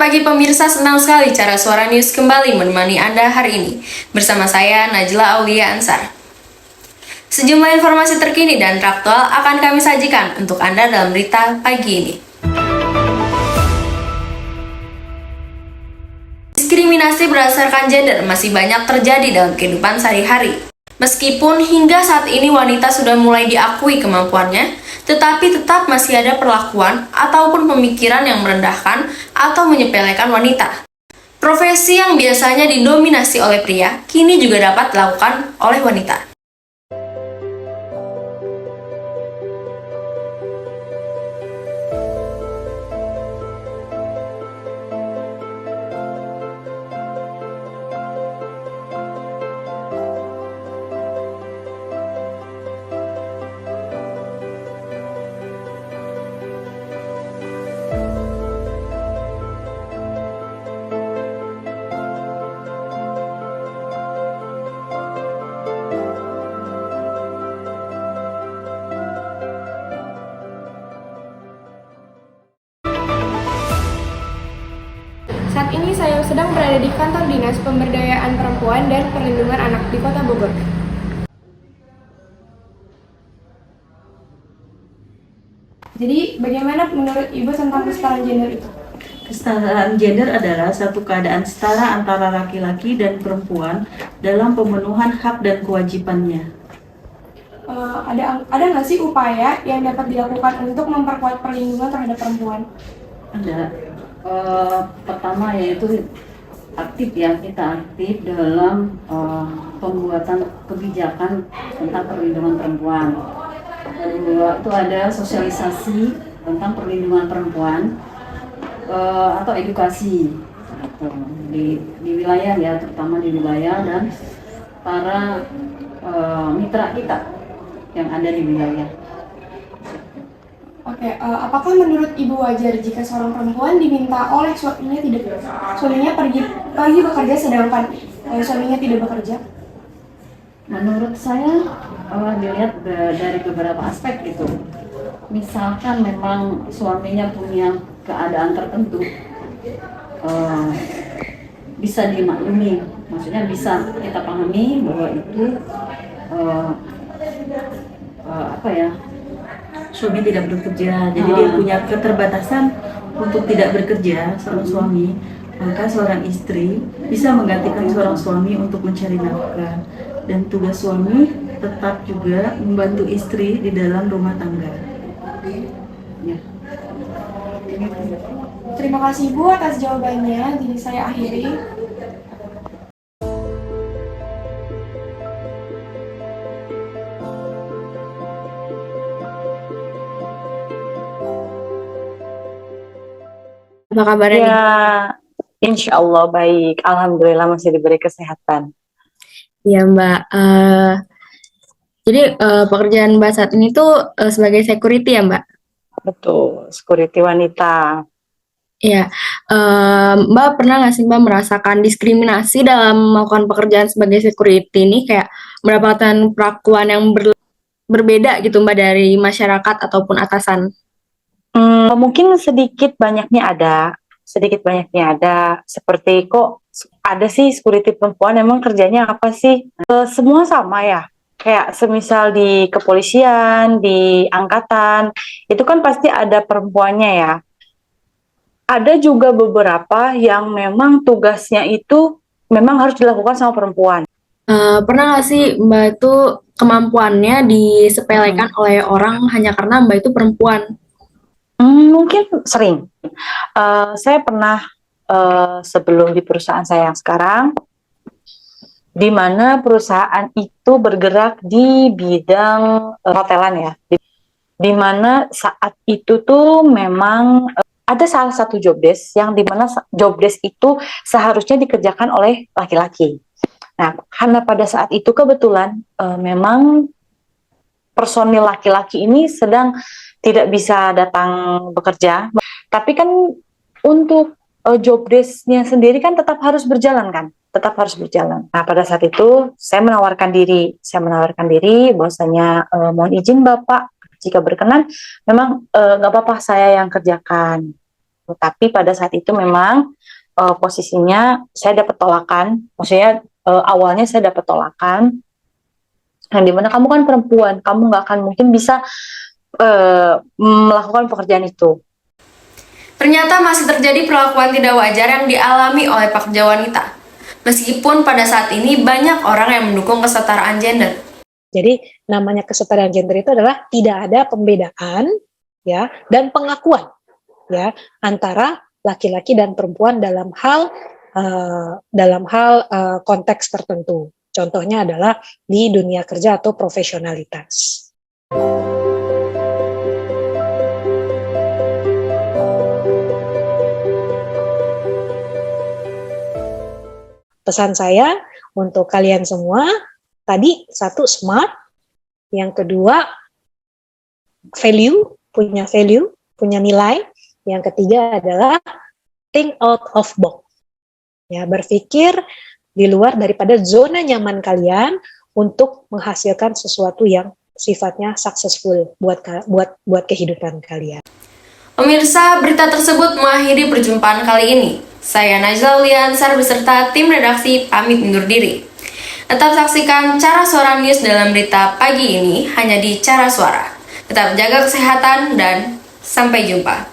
pagi pemirsa, senang sekali cara Suara News kembali menemani Anda hari ini. Bersama saya Najla Aulia Ansar. Sejumlah informasi terkini dan teraktual akan kami sajikan untuk Anda dalam berita pagi ini. Diskriminasi berdasarkan gender masih banyak terjadi dalam kehidupan sehari-hari. Meskipun hingga saat ini wanita sudah mulai diakui kemampuannya, tetapi tetap masih ada perlakuan ataupun pemikiran yang merendahkan atau menyepelekan wanita. Profesi yang biasanya didominasi oleh pria, kini juga dapat dilakukan oleh wanita. Saat ini saya sedang berada di kantor Dinas Pemberdayaan Perempuan dan Perlindungan Anak di Kota Bogor. Jadi, bagaimana menurut Ibu tentang kesetaraan gender itu? Kesetaraan gender adalah satu keadaan setara antara laki-laki dan perempuan dalam pemenuhan hak dan kewajibannya. Ada nggak sih upaya yang dapat dilakukan untuk memperkuat perlindungan terhadap perempuan? Ada. Pertama yaitu kita aktif dalam pembuatan kebijakan tentang perlindungan perempuan. Kedua itu ada sosialisasi tentang perlindungan perempuan atau edukasi di wilayah ya, terutama di wilayah dan para mitra kita yang ada di wilayah. Oke, apakah menurut Ibu wajar jika seorang perempuan diminta oleh suaminya pergi bekerja sedangkan suaminya tidak bekerja? Menurut saya dilihat dari beberapa aspek gitu. Misalkan memang suaminya punya keadaan tertentu, bisa dimaklumi, maksudnya bisa kita pahami bahwa itu suami tidak bekerja, jadi dia punya keterbatasan untuk tidak bekerja seorang suami, maka seorang istri bisa menggantikan seorang suami untuk mencari nafkah, dan tugas suami tetap juga membantu istri di dalam rumah tangga. Ya. Terima kasih Bu atas jawabannya, jadi saya akhiri. Apa kabarnya nih? Ya, insya Allah baik. Alhamdulillah masih diberi kesehatan. Ya Mbak, jadi pekerjaan Mbak saat ini tuh sebagai security ya Mbak? Betul, security wanita. Iya, Mbak pernah nggak sih Mbak merasakan diskriminasi dalam melakukan pekerjaan sebagai security ini, kayak mendapatkan perlakuan yang berbeda gitu Mbak dari masyarakat ataupun atasan? Mungkin sedikit banyaknya ada. Seperti kok ada sih security perempuan, emang kerjanya apa sih? Semua sama ya. Kayak semisal di kepolisian, di angkatan, itu kan pasti ada perempuannya ya. Ada juga beberapa yang memang tugasnya itu memang harus dilakukan sama perempuan. Pernah nggak sih Mbak itu kemampuannya disepelekan oleh orang hanya karena Mbak itu perempuan? Mungkin sering. Saya pernah sebelum di perusahaan saya yang sekarang, di mana perusahaan itu bergerak di bidang hotelan ya. Di mana saat itu tuh memang ada salah satu job desk yang dimana job desk itu seharusnya dikerjakan oleh laki-laki. Nah, karena pada saat itu kebetulan memang personil laki-laki ini sedang tidak bisa datang bekerja, tapi kan untuk job desk-nya sendiri kan tetap harus berjalan kan, Nah, pada saat itu saya menawarkan diri bahwasanya mohon izin Bapak, jika berkenan memang nggak apa-apa saya yang kerjakan. Tapi pada saat itu memang posisinya saya dapat tolakan, maksudnya awalnya saya dapat tolakan, yang dimana kamu kan perempuan, kamu nggak akan mungkin bisa melakukan pekerjaan itu. Ternyata masih terjadi perlakuan tidak wajar yang dialami oleh pekerja wanita. Meskipun pada saat ini banyak orang yang mendukung kesetaraan gender. Jadi namanya kesetaraan gender itu adalah tidak ada pembedaan ya dan pengakuan ya antara laki-laki dan perempuan dalam hal konteks tertentu. Contohnya adalah di dunia kerja atau profesionalitas. Pesan saya untuk kalian semua, tadi satu smart, yang kedua punya nilai, yang ketiga adalah think out of box. Ya, berpikir di luar daripada zona nyaman kalian untuk menghasilkan sesuatu yang sifatnya successful buat kehidupan kalian. Pemirsa, berita tersebut mengakhiri perjumpaan kali ini. Saya Najla Uliansar beserta tim redaksi pamit undur diri. Tetap saksikan Cara Suara News dalam berita pagi ini hanya di Cara Suara. Tetap jaga kesehatan dan sampai jumpa.